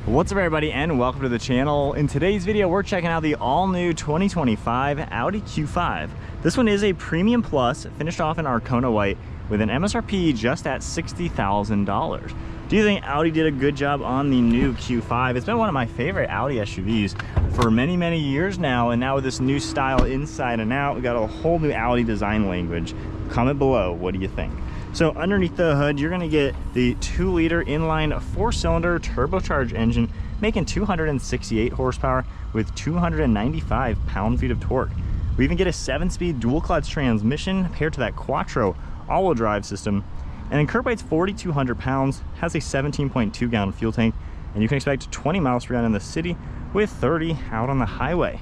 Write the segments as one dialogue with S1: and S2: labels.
S1: What's up everybody and welcome to the channel. In today's video we're checking out the all-new 2025 Audi Q5. This one is a Premium Plus, finished off in Arcona White with an MSRP just at $60,000. Do you think Audi did a good job on the new Q5? It's been one of my favorite Audi SUVs for many years now, and now with this new style inside and out, we got a whole new Audi design language. Comment below, what do you think? So underneath the hood, you're gonna get the 2-liter inline 4-cylinder turbocharged engine, making 268 horsepower with 295 pound-feet of torque. We even get a 7-speed dual-clutch transmission paired to that Quattro all-wheel drive system. And curb weight's 4,200 pounds, has a 17.2 gallon fuel tank, and you can expect 20 miles per gallon in the city with 30 out on the highway.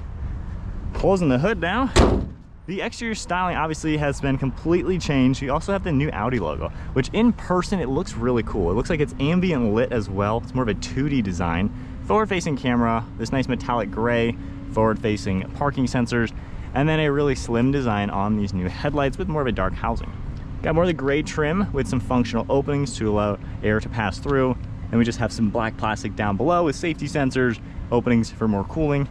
S1: Closing the hood now. The exterior styling obviously has been completely changed. You also have the new Audi logo, which in person, it looks really cool. It looks like it's ambient lit as well. It's more of a 2D design. Forward-facing camera, this nice metallic gray, forward-facing parking sensors, and then a really slim design on these new headlights with more of a dark housing. Got more of the gray trim with some functional openings to allow air to pass through. And we just have some black plastic down below with safety sensors, openings for more cooling.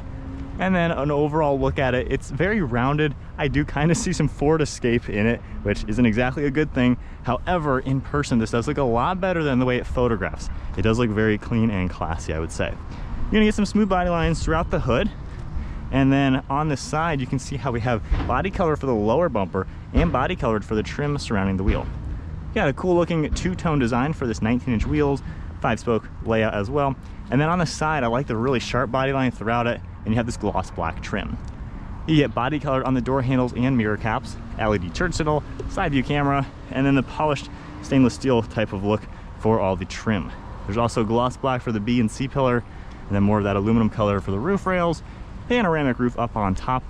S1: And then an overall look at it, it's very rounded. I do kind of see some Ford Escape in it, which isn't exactly a good thing. However, in person, this does look a lot better than the way it photographs. It does look very clean and classy, I would say. You're gonna get some smooth body lines throughout the hood. And then on the side, you can see how we have body color for the lower bumper and body colored for the trim surrounding the wheel. Got a cool looking two-tone design for this 19-inch wheels, 5-spoke layout as well. And then on the side, I like the really sharp body line throughout it, and you have this gloss black trim. You get body colored on the door handles and mirror caps, LED turn signal, side view camera, and then the polished stainless steel type of look for all the trim. There's also gloss black for the B and C pillar, and then more of that aluminum color for the roof rails, panoramic roof up on top.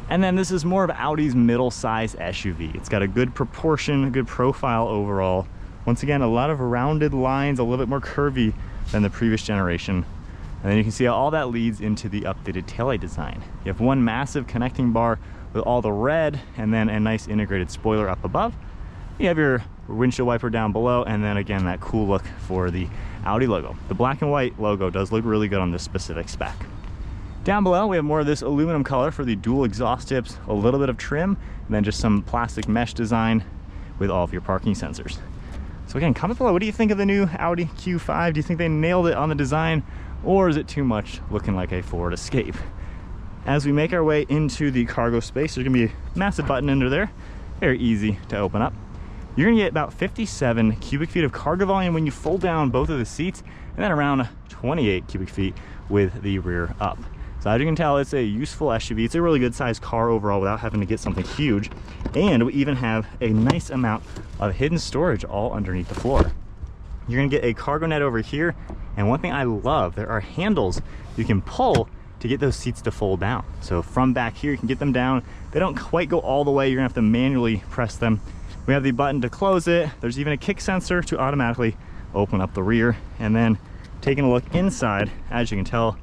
S1: And then this is more of Audi's middle-size SUV. It's got a good proportion, a good profile overall. Once again, a lot of rounded lines, a little bit more curvy than the previous generation. And then you can see how all that leads into the updated taillight design. You have one massive connecting bar with all the red, and then a nice integrated spoiler up above. You have your windshield wiper down below, and then again, that cool look for the Audi logo. The black and white logo does look really good on this specific spec. Down below, we have more of this aluminum color for the dual exhaust tips, a little bit of trim, and then just some plastic mesh design with all of your parking sensors. So again, comment below, what do you think of the new Audi Q5? Do you think they nailed it on the design, or is it too much looking like a Ford Escape? As we make our way into the cargo space, there's gonna be a massive button under there, very easy to open up. You're gonna get about 57 cubic feet of cargo volume when you fold down both of the seats, and then around 28 cubic feet with the rear up. So as you can tell, it's a useful SUV. It's a really good sized car overall without having to get something huge. And we even have a nice amount of hidden storage all underneath the floor. You're gonna get a cargo net over here. And one thing I love, there are handles you can pull to get those seats to fold down. So from back here, you can get them down. They don't quite go all the way. You're gonna have to manually press them. We have the button to close it. There's even a kick sensor to automatically open up the rear. And then taking a look inside, as you can tell,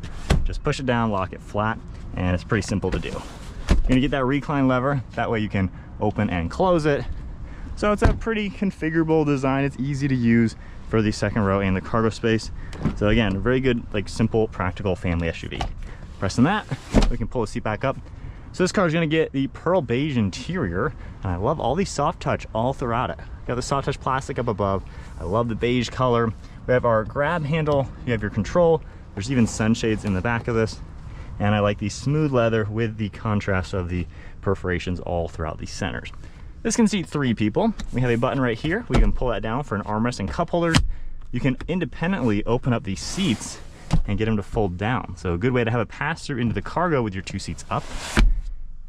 S1: just push it down, lock it flat, and it's pretty simple to do. You're gonna get that recline lever. That way you can open and close it. So it's a pretty configurable design. It's easy to use for the second row and the cargo space. So again, very good, like simple, practical family SUV. Pressing that, we can pull the seat back up. So this car is gonna get the pearl beige interior, and I love all the soft touch all throughout it. Got the soft touch plastic up above. I love the beige color. We have our grab handle, you have your control. There's even sunshades in the back of this. And I like the smooth leather with the contrast of the perforations all throughout the centers. This can seat 3 people. We have a button right here. We can pull that down for an armrest and cup holders. You can independently open up these seats and get them to fold down. So a good way to have a pass through into the cargo with your 2 seats up.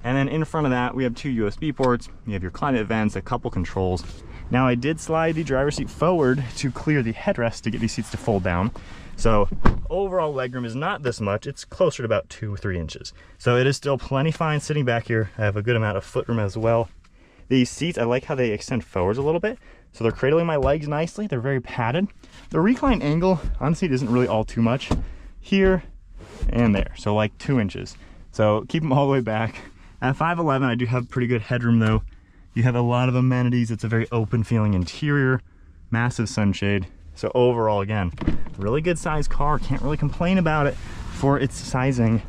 S1: And then in front of that, we have 2 USB ports. You have your climate vents, a couple controls. Now I did slide the driver's seat forward to clear the headrest to get these seats to fold down. So overall legroom is not this much. It's closer to about 2 or 3 inches. So it is still plenty fine sitting back here. I have a good amount of footroom as well. These seats, I like how they extend forwards a little bit. So they're cradling my legs nicely. They're very padded. The recline angle on the seat isn't really all too much. Here and there, so like 2 inches. So keep them all the way back. At 5'11", I do have pretty good headroom though. You have a lot of amenities. It's a very open feeling interior, massive sunshade, So overall, again, really good sized car. Can't really complain about it for its sizing.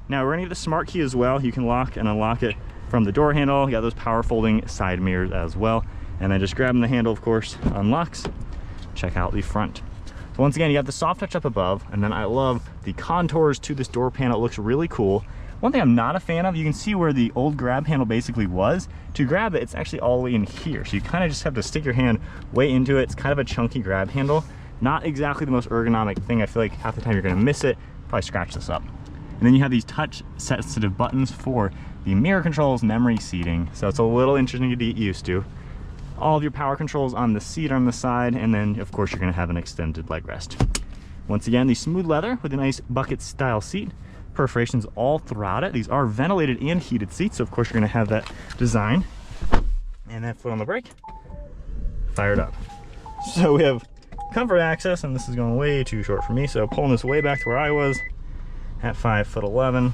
S1: Now we're gonna get the smart key as well. You can lock and unlock it from the door handle. You got those power folding side mirrors as well. And then just grabbing the handle, of course, unlocks. Check out the front. So once again, you have the soft touch up above, and then I love the contours to this door panel. It looks really cool. One thing I'm not a fan of, you can see where the old grab handle basically was. To grab it, it's actually all the way in here. So you kind of just have to stick your hand way into it. It's kind of a chunky grab handle. Not exactly the most ergonomic thing. I feel like half the time you're gonna miss it. Probably scratch this up. And then you have these touch sensitive buttons for the mirror controls, memory seating. So it's a little interesting to get used to. All of your power controls on the seat on the side, and then of course you're going to have an extended leg rest. Once again, the smooth leather with a nice bucket style seat, perforations all throughout it. These are ventilated and heated seats, so of course you're going to have that design. And then foot on the brake, fired up. So we have comfort access, and this is going way too short for me, so pulling this way back to where I was at 5'11".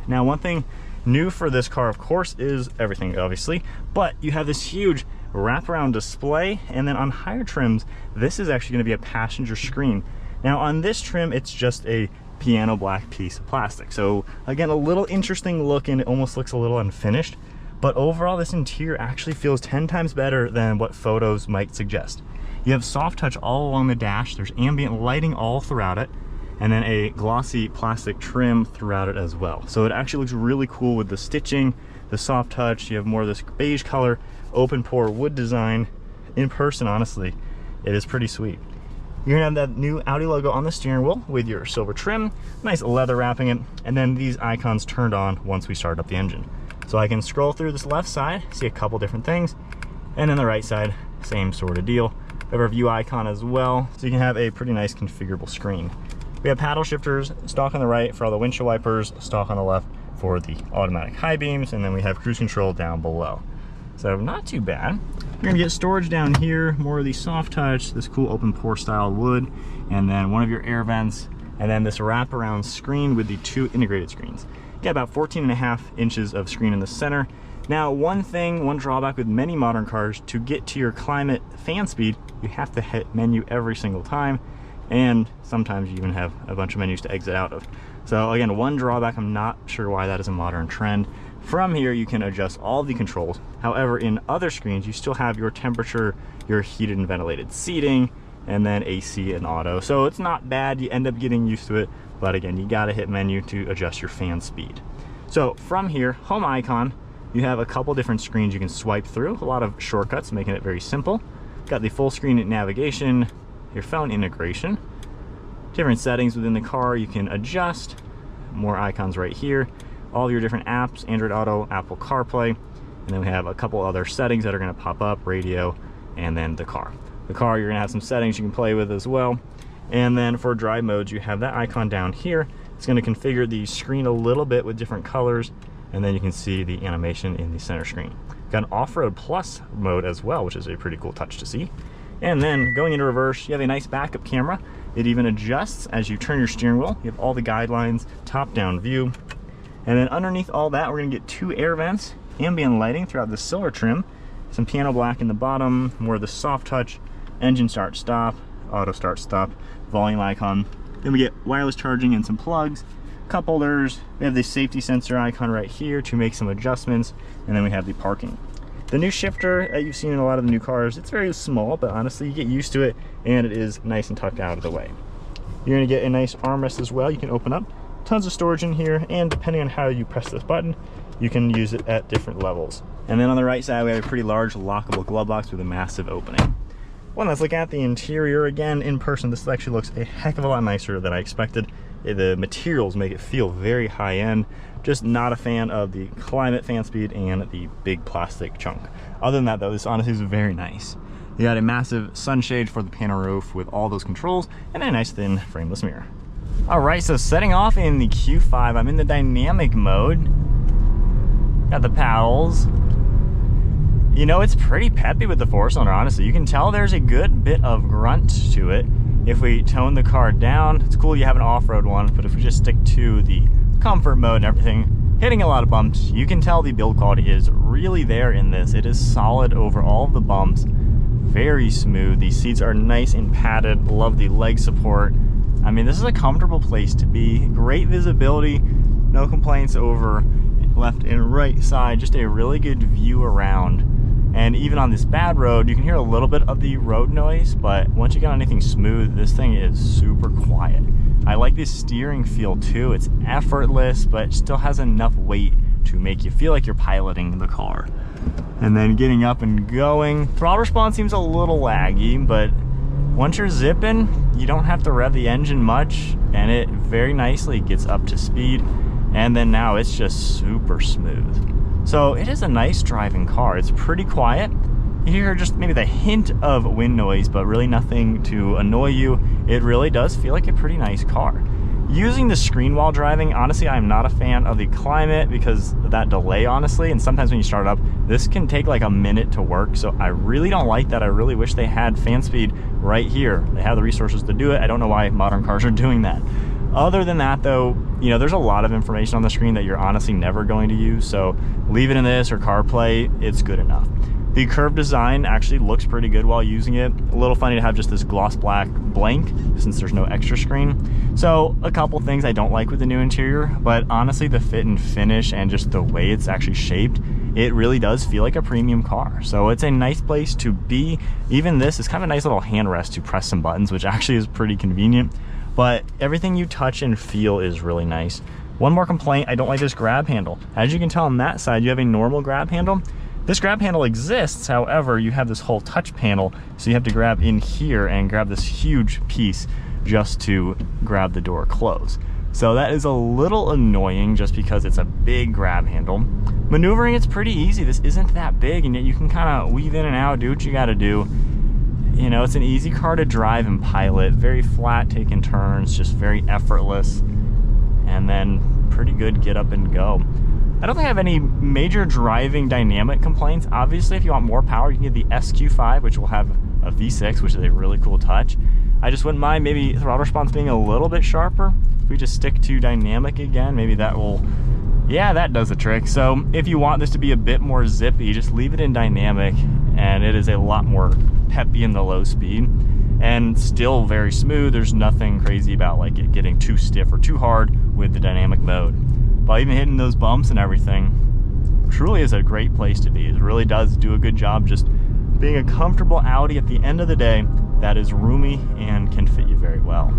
S1: Now one thing new for this car, of course, is everything obviously, but you have this huge wraparound display, and then on higher trims this is actually going to be a passenger screen. Now on this trim it's just a piano black piece of plastic, so again a little interesting look, and it almost looks a little unfinished, but overall this interior actually feels 10 times better than what photos might suggest. You have soft touch all along the dash, there's ambient lighting all throughout it, and then a glossy plastic trim throughout it as well. So it actually looks really cool with the stitching, the soft touch. You have more of this beige color, open pore wood design. In person, honestly, it is pretty sweet. You're gonna have that new Audi logo on the steering wheel with your silver trim, nice leather wrapping it, and then these icons turned on once we start up the engine. So I can scroll through this left side, see a couple different things, and then the right side, same sort of deal. We have our view icon as well, so you can have a pretty nice configurable screen. We have paddle shifters, stock on the right for all the windshield wipers, stock on the left for the automatic high beams, and then we have cruise control down below. So not too bad. You're gonna get storage down here, more of the soft touch, this cool open pore style wood, and then one of your air vents, and then this wraparound screen with the 2 integrated screens. You got about 14.5 inches of screen in the center. Now one drawback with many modern cars, to get to your climate fan speed, you have to hit menu every single time, and sometimes you even have a bunch of menus to exit out of. So again, one drawback, I'm not sure why that is a modern trend. From here you can adjust all the controls. However, in other screens you still have your temperature, your heated and ventilated seating, and then AC and auto. So it's not bad, you end up getting used to it, but again, you gotta hit menu to adjust your fan speed. So from here, home icon, you have a couple different screens you can swipe through, a lot of shortcuts making it very simple. Got the full screen navigation, your phone integration, different settings within the car you can adjust, more icons right here, all your different apps, Android Auto, Apple CarPlay, and then we have a couple other settings that are going to pop up, radio, and then the car. The car, you're going to have some settings you can play with as well. And then for drive modes, you have that icon down here. It's going to configure the screen a little bit with different colors, and then you can see the animation in the center screen. Got an off-road plus mode as well, which is a pretty cool touch to see. And then going into reverse, you have a nice backup camera. It even adjusts as you turn your steering wheel. You have all the guidelines, top-down view. And then underneath all that, we're gonna get 2 air vents, ambient lighting throughout the silver trim, some piano black in the bottom, more of the soft touch, engine start stop, auto start stop, volume icon. Then we get wireless charging and some plugs, cup holders. We have the safety sensor icon right here to make some adjustments, and then we have the parking. The new shifter that you've seen in a lot of the new cars, it's very small, but honestly you get used to it, and it is nice and tucked out of the way. You're gonna get a nice armrest as well, you can open up. Tons of storage in here, and depending on how you press this button, you can use it at different levels. And then on the right side, we have a pretty large lockable glove box with a massive opening. Well, let's look at the interior again. In person, this actually looks a heck of a lot nicer than I expected. The materials make it feel very high-end. Just not a fan of the climate fan speed and the big plastic chunk. Other than that though, this honestly is very nice. You got a massive sunshade for the panel roof with all those controls, and a nice thin frameless mirror. All right, so setting off in the Q5, I'm in the dynamic mode. Got the paddles. You know, it's pretty peppy with the 4-cylinder, honestly. You can tell there's a good bit of grunt to it. If we tone the car down, it's cool you have an off-road one, but if we just stick to the comfort mode and everything, hitting a lot of bumps, you can tell the build quality is really there in this. It is solid over all of the bumps. very smooth. These seats are nice and padded. Love the leg support. I mean, this is a comfortable place to be. Great visibility, no complaints over left and right side, just a really good view around. And even on this bad road, you can hear a little bit of the road noise, but once you get on anything smooth, this thing is super quiet. I like this steering feel too. It's effortless, but still has enough weight to make you feel like you're piloting the car. And then getting up and going, throttle response seems a little laggy, but once you're zipping, you don't have to rev the engine much, and it very nicely gets up to speed. And then now it's just super smooth. So it is a nice driving car. It's pretty quiet. You hear just maybe the hint of wind noise, but really nothing to annoy you. It really does feel like a pretty nice car. Using the screen while driving, honestly, I'm not a fan of the climate because of that delay, honestly. And sometimes when you start up, this can take like a minute to work. So I really don't like that. I really wish they had fan speed right here. They have the resources to do it. I don't know why modern cars are doing that. Other than that though, you know, there's a lot of information on the screen that you're honestly never going to use. So leave it in this or CarPlay, it's good enough. The curved design actually looks pretty good while using it. A little funny to have just this gloss black blank since there's no extra screen. So a couple things I don't like with the new interior, but honestly the fit and finish and just the way it's actually shaped, it really does feel like a premium car. So it's a nice place to be. Even this is kind of a nice little handrest to press some buttons, which actually is pretty convenient. But everything you touch and feel is really nice. One more complaint, I don't like this grab handle. As you can tell on that side, you have a normal grab handle. This grab handle exists, however, you have this whole touch panel, so you have to grab in here and grab this huge piece just to grab the door closed. So that is a little annoying just because it's a big grab handle. Maneuvering, it's pretty easy. This isn't that big, and yet you can kind of weave in and out, do what you gotta do. You know, it's an easy car to drive and pilot, very flat, taking turns, just very effortless, and then pretty good get up and go. I don't think I have any major driving dynamic complaints. Obviously, if you want more power, you can get the Q5, which will have a V6, which is a really cool touch. I just wouldn't mind maybe throttle response being a little bit sharper. If we just stick to dynamic again, maybe that will, yeah, that does the trick. So if you want this to be a bit more zippy, just leave it in dynamic, and it is a lot more peppy in the low speed and still very smooth. There's nothing crazy about like it getting too stiff or too hard with the dynamic mode. But even hitting those bumps and everything, truly is a great place to be. It really does do a good job just being a comfortable Audi at the end of the day that is roomy and can fit you very well.